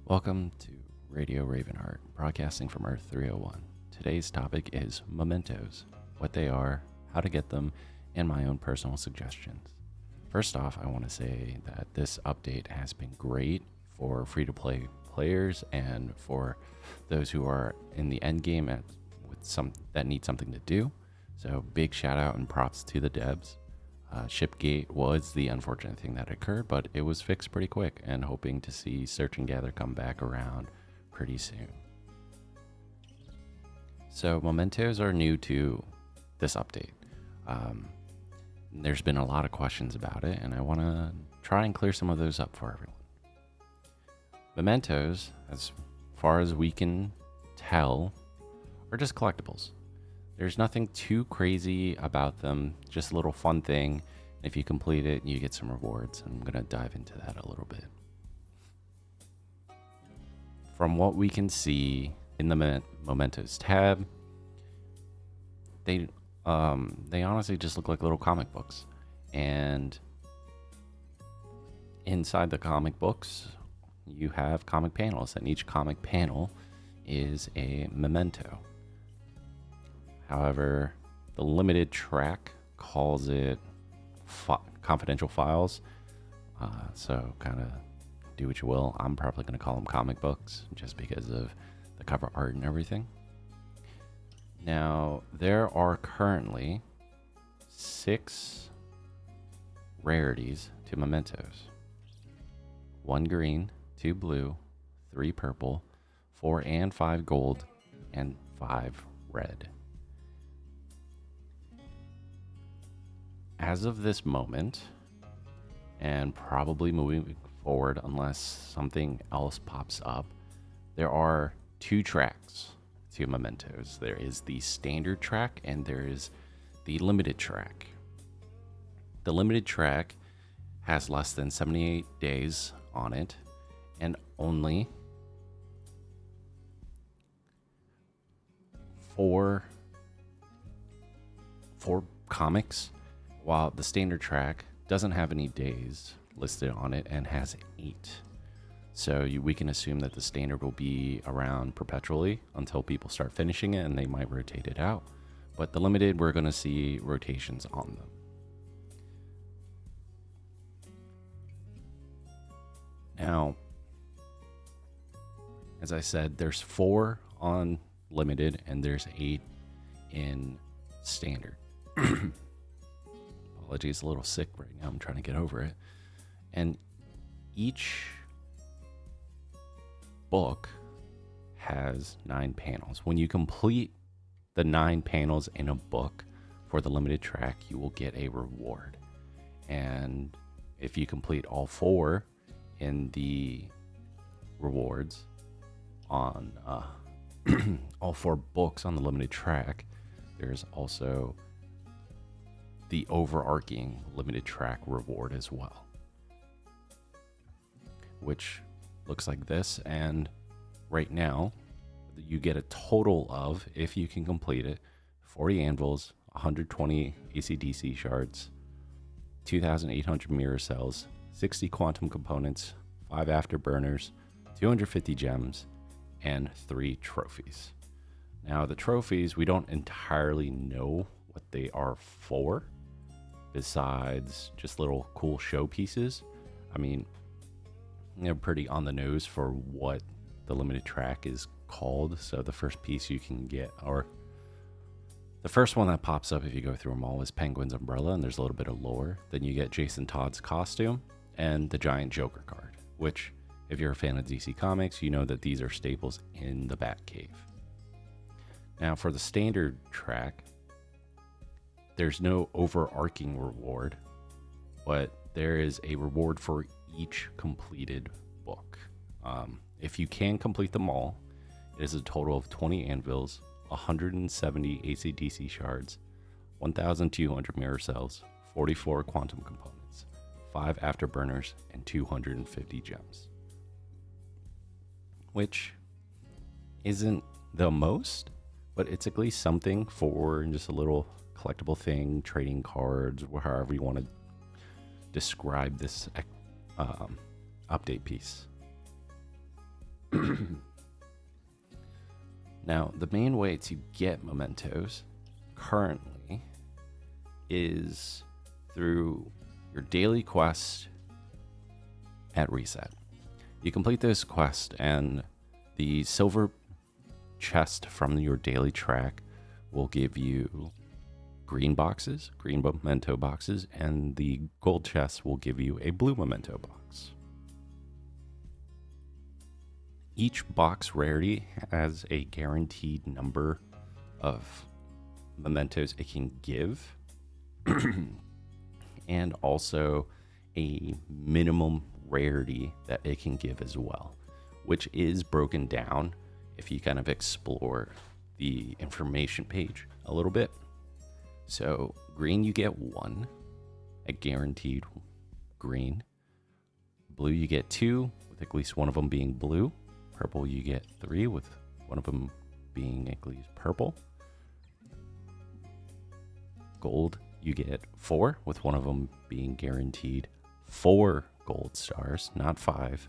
Welcome to Radio Ravenheart, broadcasting from Earth 301. Today's topic is mementos, what they are, how to get them, and my own personal suggestions. First off, I want to say that this update has been great for free-to-play players and for those who are in the end game that need something to do. So big shout out and props to the devs. Shipgate was the unfortunate thing that occurred, but it was fixed pretty quick, and hoping to see Search and Gather come back around pretty soon. So mementos are new to this update. There's been a lot of questions about it, and I want to try and clear some of those up for everyone. Mementos, as far as we can tell, are just collectibles. There's nothing too crazy about them, just a little fun thing. If you complete it, you get some rewards. I'm going to dive into that a little bit. From what we can see in the Mementos tab, they honestly just look like little comic books. And inside the comic books, you have comic panels, and each comic panel is a memento. However, the limited track calls it confidential files. So kind of do what you will. I'm probably going to call them comic books just because of the cover art and everything. Now, there are currently 6 rarities to mementos. 1 green, 2 blue, 3 purple, 4 and 5 gold, and 5 red. As of this moment, and probably moving forward unless something else pops up, there are 2 tracks to mementos. There is the standard track and there is the limited track. The limited track has less than 78 days on it and only 4 comics, while the standard track doesn't have any days listed on it and has 8. So we can assume that the standard will be around perpetually until people start finishing it, and they might rotate it out. But the limited, we're going to see rotations on them. Now, as I said, there's 4 on limited and there's 8 in standard. Apologies, a little sick right now. I'm trying to get over it. And each book has 9 panels. When you complete the 9 panels in a book for the limited track, you will get a reward. And if you complete all 4 in the rewards on all 4 books on the limited track, there's also the overarching limited track reward as well, which looks like this. And right now you get a total of, if you can complete it, 40 anvils, 120 AC/DC shards, 2,800 mirror cells, 60 quantum components, 5 afterburners, 250 gems, and 3 trophies. Now the trophies, we don't entirely know what they are for, besides just little cool showpieces. I mean, they're pretty on the nose for what the limited track is called. So the first piece you can get, or the first one that pops up if you go through them all, is Penguin's umbrella, and there's a little bit of lore. Then you get Jason Todd's costume and the giant Joker card, which, if you're a fan of DC Comics, you know that these are staples in the Batcave. Now for the standard track, there's no overarching reward, but there is a reward for each completed book. If you can complete them all, it is a total of 20 anvils, 170 AC/DC shards, 1,200 mirror cells, 44 quantum components, 5 afterburners, and 250 gems. Which isn't the most, but it's at least something for just a little collectible thing, trading cards, or however you want to describe this update piece. Now, the main way to get mementos currently is through your daily quest at reset. You complete this quest, and the silver chest from your daily track will give you green boxes, green memento boxes, and the gold chest will give you a blue memento box. Each box rarity has a guaranteed number of mementos it can give, and also a minimum rarity that it can give as well, which is broken down if you kind of explore the information page a little bit. So green, you get 1, a guaranteed green. Blue, you get 2, with at least one of them being blue. Purple, you get 3, with one of them being at least purple. Gold, you get 4, with one of them being guaranteed 4 gold stars, not 5.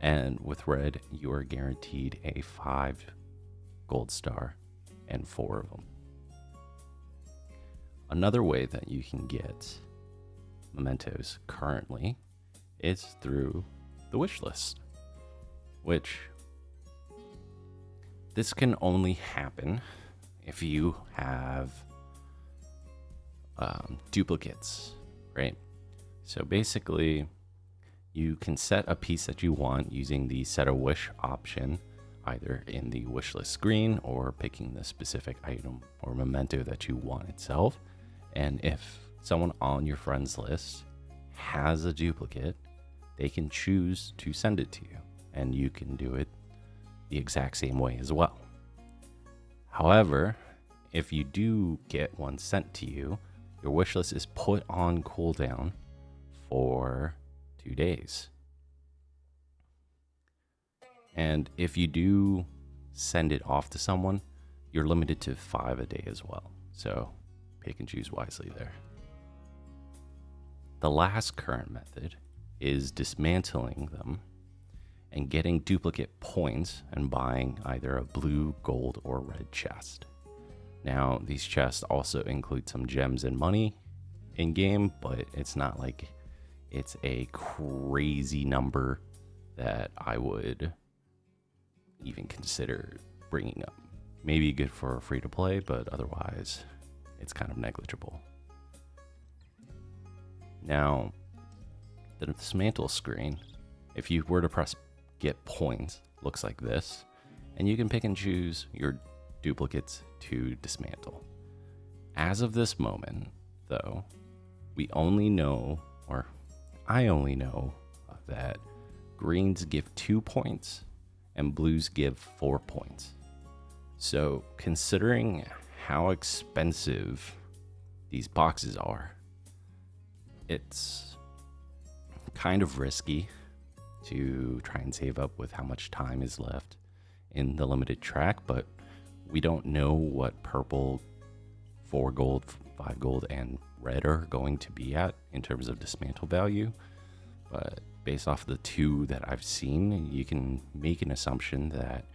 And with red, you are guaranteed a 5 gold star and 4 of them. Another way that you can get mementos currently is through the wish list, which this can only happen if you have duplicates, right? So basically, you can set a piece that you want using the set a wish option, either in the wish list screen or picking the specific item or memento that you want itself. And if someone on your friends list has a duplicate, they can choose to send it to you, and you can do it the exact same way as well. However, if you do get one sent to you, your wish list is put on cooldown for 2 days. And if you do send it off to someone, you're limited to 5 a day as well. So pick and choose wisely there. The last current method is dismantling them and getting duplicate points and buying either a blue, gold, or red chest. Now, these chests also include some gems and money in game, but it's not like it's a crazy number that I would even consider bringing up. Maybe good for free to play, but otherwise it's kind of negligible. Now, the dismantle screen, if you were to press get points, looks like this, and you can pick and choose your duplicates to dismantle. As of this moment, though, we only know, or I only know, that greens give 2 points and blues give 4 points. So considering how expensive these boxes are, it's kind of risky to try and save up with how much time is left in the limited track, but we don't know what purple, 4 gold, 5 gold, and red are going to be at in terms of dismantle value. But based off the 2 that I've seen, you can make an assumption that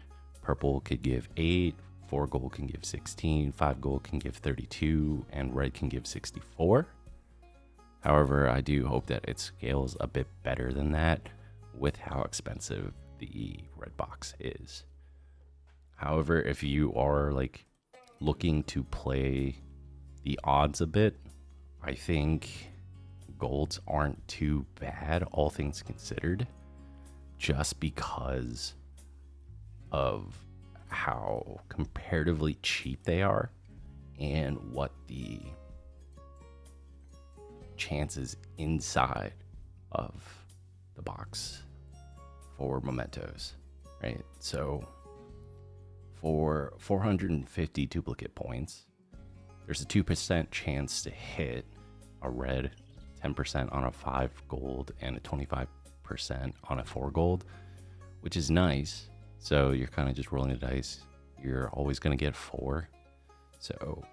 purple could give 8, 4 gold can give 16, 5 gold can give 32, and red can give 64. However, I do hope that it scales a bit better than that with how expensive the red box is. However, if you are like looking to play the odds a bit, I think golds aren't too bad, all things considered, just because of how comparatively cheap they are and what the chances inside of the box for mementos, right? So for 450 duplicate points, there's a 2% chance to hit a red, 10% on a 5 gold, and a 25% on a 4 gold, which is nice. So you're kind of just rolling the dice. You're always going to get 4. So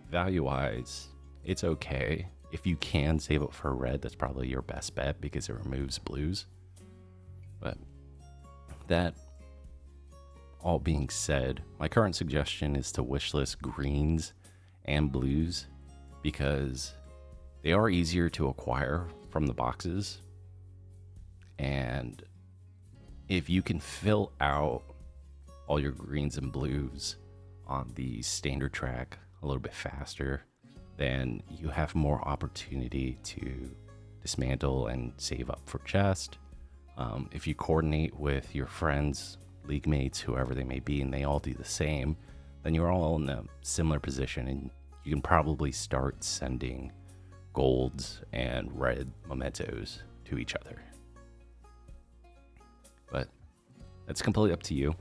value-wise, it's okay. If you can save up for red, that's probably your best bet because it removes blues. But That all being said, my current suggestion is to wishlist greens and blues because they are easier to acquire from the boxes. And if you can fill out all your greens and blues on the standard track a little bit faster, then you have more opportunity to dismantle and save up for chest. If you coordinate with your friends, league mates, whoever they may be, and they all do the same, then you're all in a similar position, and you can probably start sending golds and red mementos to each other. But that's completely up to you.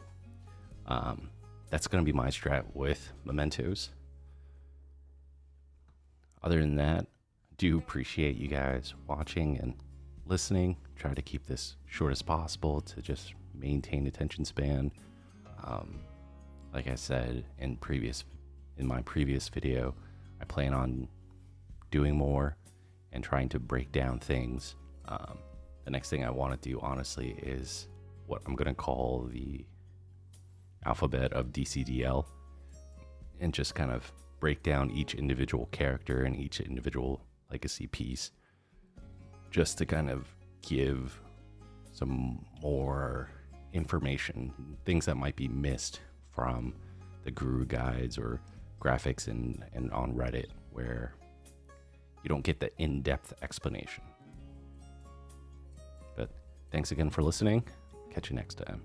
That's going to be my strat with mementos. Other than that, I do appreciate you guys watching and listening. Try to keep this short as possible to just maintain attention span. Like I said in my previous video, I plan on doing more and trying to break down things. The next thing I want to do, honestly, is what I'm going to call the alphabet of DCDL, and just kind of break down each individual character and each individual legacy piece, just to kind of give some more information, things that might be missed from the guru guides or graphics and on Reddit, where you don't get the in-depth explanation. But thanks again for listening. Catch you next time.